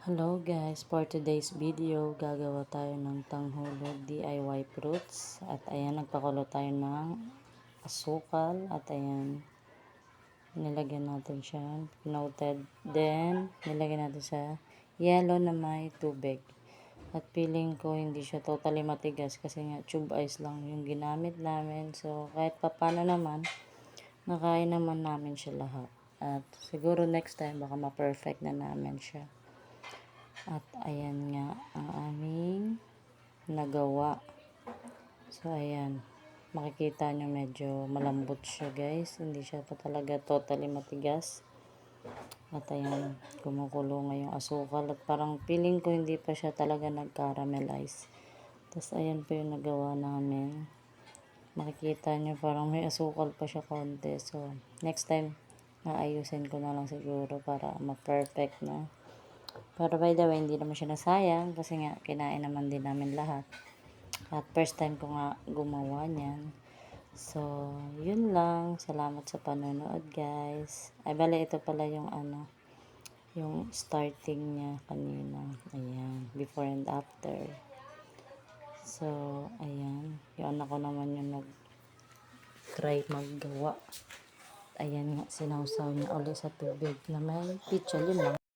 Hello guys, for today's video, gagawa tayo ng tanghulog DIY fruits. At ayan, nagpakulo tayo ng asukal. At ayan, nilagyan natin siya, noted. Then, nilagyan natin sa yellow na may tubig. At feeling ko hindi siya totally matigas kasi nga tube ice lang yung ginamit namin. So, kahit papano naman, nakain naman namin siya lahat. At siguro next time, baka ma-perfect na namin siya. At ayan nga ang aming nagawa. So ayan, makikita nyo medyo malambot siya guys. Hindi siya pa talaga totally matigas. At ayan, kumukulo nga yung asukal. At parang feeling ko hindi pa siya talaga nag-caramelize. Tapos ayan pa yung nagawa namin. Makikita nyo parang may asukal pa siya konti. So next time, naayusin ko na lang siguro para ma-perfect na. Pero by the way, hindi naman siya nasayang kasi nga kinain naman din namin lahat. At first time ko nga gumawa niyan. So, yun lang. Salamat sa panonood guys. Ay bale, ito pala yung yung starting niya kanina. Ayan, before and after. So, ayan. Yung anak ko naman yung nag-try maggawa. Ayan nga, sinawsaw niya ulit sa tubig na may pizza. Yun lang.